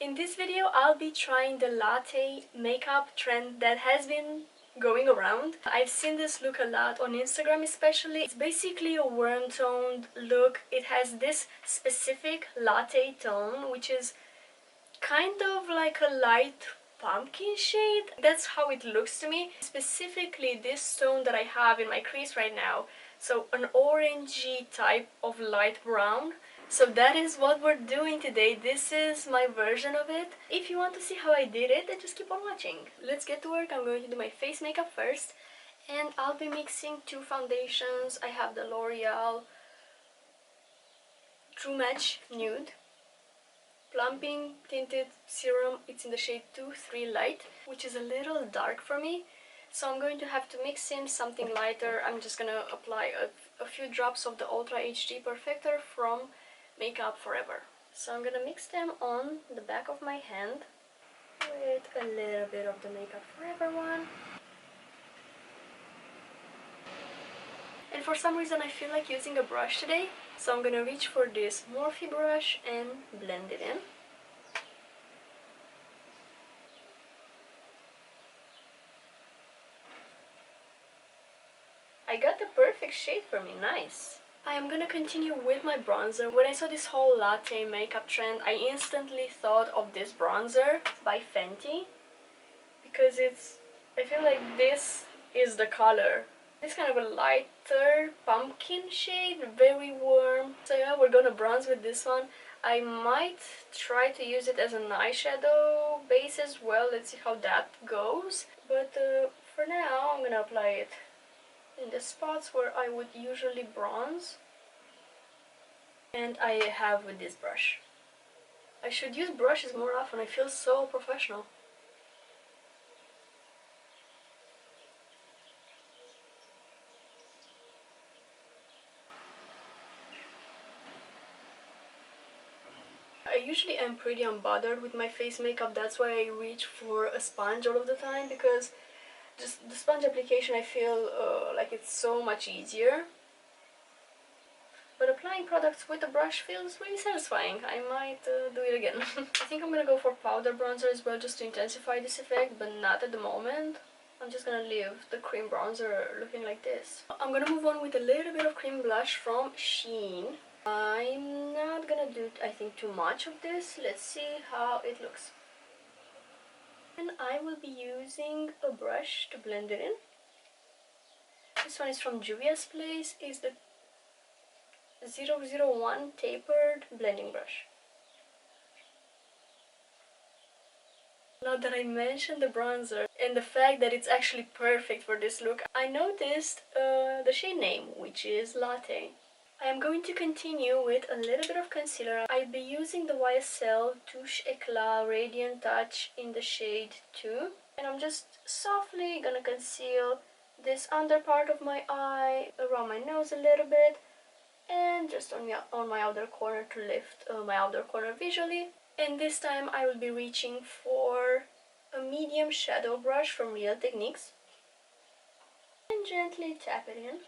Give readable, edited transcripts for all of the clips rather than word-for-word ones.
In this video, I'll be trying the latte makeup trend that has been going around. I've seen this look a lot on Instagram especially. It's basically a warm-toned look. It has this specific latte tone, which is kind of like a light pumpkin shade. That's how it looks to me. Specifically this tone that I have in my crease right now. So an orangey type of light brown. So that is what we're doing today. This is my version of it. If you want to see how I did it, then just keep on watching. Let's get to work. I'm going to do my face makeup first. And I'll be mixing two foundations. I have the L'Oreal True Match Nude Plumping Tinted Serum. It's in the shade 2-3 Light, which is a little dark for me. So I'm going to have to mix in something lighter. I'm just gonna apply a few drops of the Ultra HD Perfector from Makeup Forever. So I'm gonna mix them on the back of my hand with a little bit of the Makeup Forever one. And for some reason I feel like using a brush today, so I'm gonna reach for this Morphe brush and blend it in. I got the perfect shade for me, nice. I am gonna continue with my bronzer. When I saw this whole latte makeup trend, I instantly thought of this bronzer by Fenty. Because I feel like this is the color. It's kind of a lighter pumpkin shade, very warm. So yeah, we're gonna bronze with this one. I might try to use it as an eyeshadow base as well. Let's see how that goes. But for now, I'm gonna apply it in the spots where I would usually bronze. And I have with this brush. I should use brushes more often. I feel so professional. I usually am pretty unbothered with my face makeup. That's why I reach for a sponge all of the time, because just the sponge application I feel like it's so much easier. But applying products with a brush feels really satisfying. I might do it again. I think I'm gonna go for powder bronzer as well, just to intensify this effect, but not at the moment. I'm just gonna leave the cream bronzer looking like this. I'm gonna move on with a little bit of cream blush from Shein. I'm not gonna do, I think, too much of this. Let's see how it looks. And I will be using a brush to blend it in. This one is from Juvia's Place. It's the 001 tapered blending brush. Now that I mentioned the bronzer and the fact that it's actually perfect for this look, I noticed the shade name, which is Latte. I am going to continue with a little bit of concealer. I'll be using the YSL Touche Eclat Radiant Touch in the shade 2. And I'm just softly gonna conceal this under part of my eye, around my nose a little bit, and just on my outer corner to lift my outer corner visually. And this time I will be reaching for a medium shadow brush from Real Techniques and gently tap it in.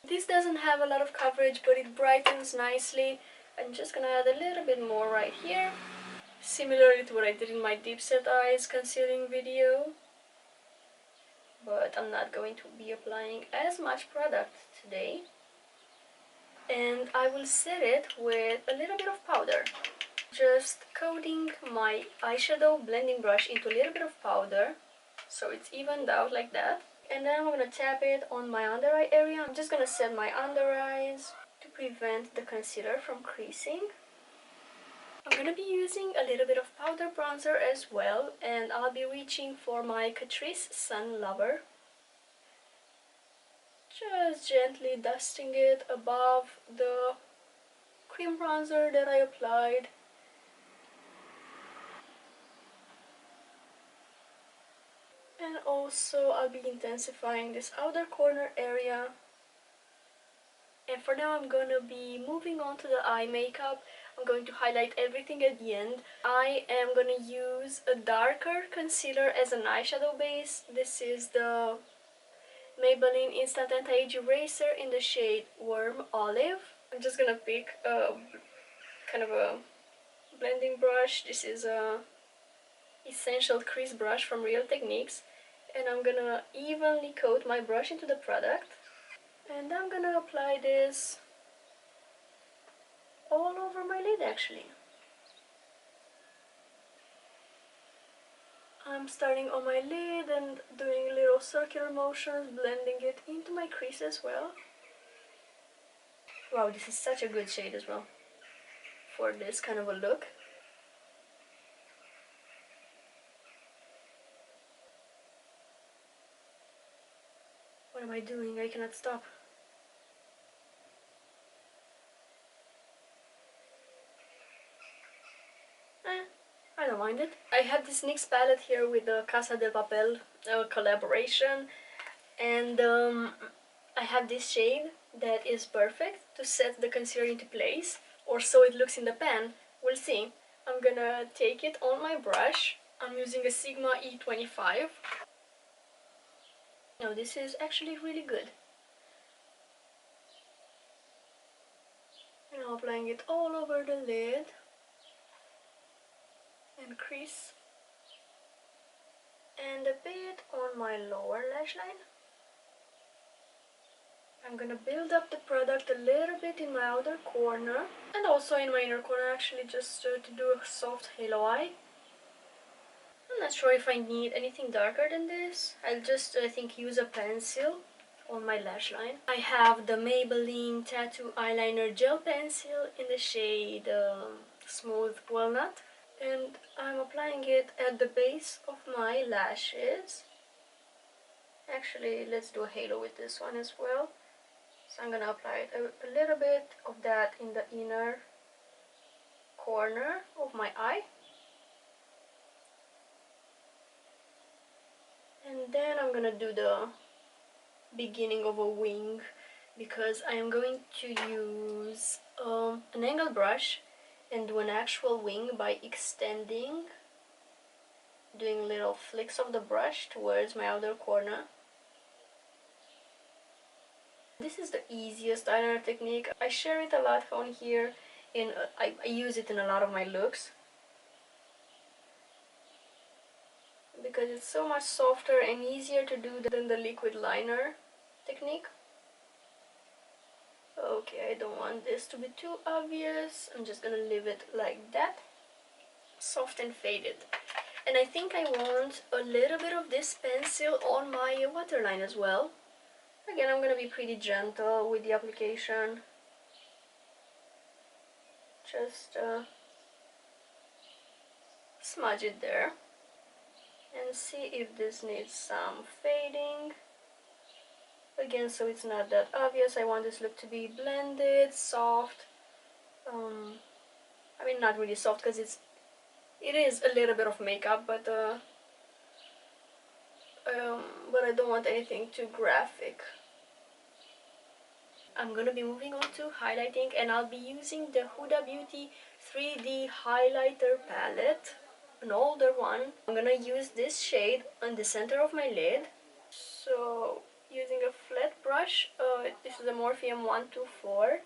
This doesn't have a lot of coverage, but it brightens nicely. I'm just gonna add a little bit more right here, similarly to what I did in my deep set eyes concealing video. But I'm not going to be applying as much product today. And I will set it with a little bit of powder. Just coating my eyeshadow blending brush into a little bit of powder, so it's evened out like that. And then I'm going to tap it on my under eye area. I'm just going to set my under eyes to prevent the concealer from creasing. I'm going to be using a little bit of powder bronzer as well, and I'll be reaching for my Catrice Sun Lover. Just gently dusting it above the cream bronzer that I applied. And also I'll be intensifying this outer corner area. And for now I'm gonna be moving on to the eye makeup. I'm going to highlight everything at the end. I am gonna use a darker concealer as an eyeshadow base. This is the Maybelline Instant Anti-Age Eraser in the shade Warm Olive. I'm just gonna pick a kind of a blending brush. This is a Essential Crease brush from Real Techniques, and I'm gonna evenly coat my brush into the product, and I'm gonna apply this all over my lid actually. I'm starting on my lid and doing little circular motions, blending it into my crease as well. Wow, this is such a good shade as well for this kind of a look. What am I doing? I cannot stop. I don't mind it. I have this NYX palette here with the Casa del Papel collaboration, and I have this shade that is perfect to set the concealer into place, or so it looks in the pan. We'll see. I'm gonna take it on my brush. I'm using a Sigma E25. No, this is actually really good. And I'm applying it all over the lid and crease, and a bit on my lower lash line. I'm gonna build up the product a little bit in my outer corner and also in my inner corner actually, just to do a soft halo eye. I'm not sure if I need anything darker than this. I'll just, I think, use a pencil on my lash line. I have the Maybelline Tattoo Eyeliner Gel Pencil in the shade Smooth Walnut. And I'm applying it at the base of my lashes. Actually, let's do a halo with this one as well. So I'm gonna apply a little bit of that in the inner corner of my eye. And then I'm gonna do the beginning of a wing, because I am going to use an angled brush and do an actual wing by extending, doing little flicks of the brush towards my outer corner. This is the easiest eyeliner technique. I share it a lot on here. I use it in a lot of my looks, because it's so much softer and easier to do than the liquid liner technique. Okay, I don't want this to be too obvious. I'm just gonna leave it like that, soft and faded. And I think I want a little bit of this pencil on my waterline as well. Again, I'm gonna be pretty gentle with the application. Just smudge it there and see if this needs some fading. Again, so it's not that obvious. I want this look to be blended, soft. I mean, not really soft, because it is a little bit of makeup, but I don't want anything too graphic. I'm gonna be moving on to highlighting, and I'll be using the Huda Beauty 3D highlighter palette, an older one. I'm gonna use this shade on the center of my lid. So, using a flat brush, this is a Morphe 124,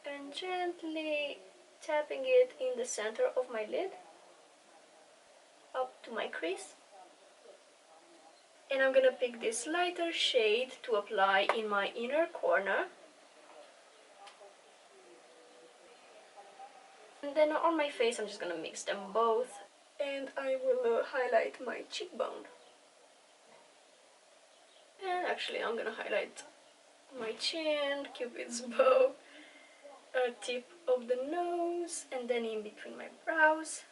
and gently tapping it in the center of my lid, up to my crease. And I'm gonna pick this lighter shade to apply in my inner corner. And then on my face, I'm just gonna mix them both. And I will highlight my cheekbone. And actually, I'm gonna highlight my chin, Cupid's bow, a tip of the nose, and then in between my brows.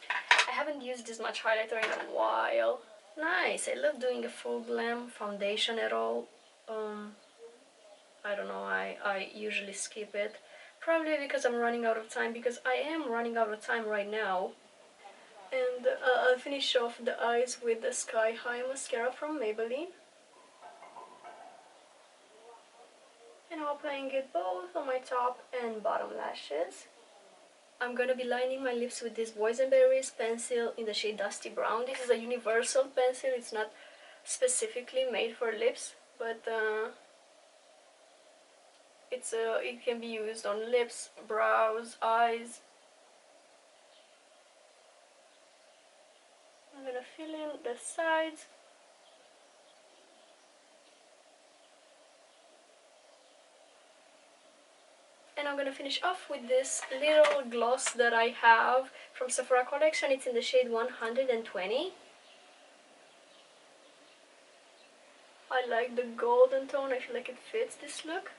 I haven't used this much highlighter in a while. Nice, I love doing a full glam foundation at all. I don't know, I usually skip it. Probably because I'm running out of time, because I am running out of time right now. And I'll finish off the eyes with the Sky High mascara from Maybelline. And I'm applying it both on my top and bottom lashes. I'm gonna be lining my lips with this Boysenberry's pencil in the shade Dusty Brown. This is a universal pencil, it's not specifically made for lips, but it can be used on lips, brows, eyes. I'm gonna fill in the sides. And I'm gonna finish off with this little gloss that I have from Sephora collection. It's in the shade 120. I like the golden tone, I feel like it fits this look.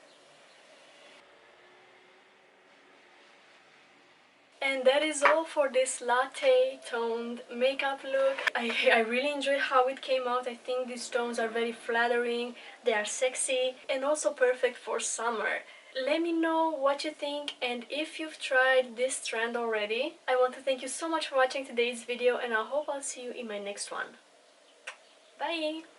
And that is all for this latte toned makeup look. I really enjoyed how it came out. I think these tones are very flattering, they are sexy, and also perfect for summer. Let me know what you think and if you've tried this trend already. I want to thank you so much for watching today's video, and I hope I'll see you in my next one. Bye!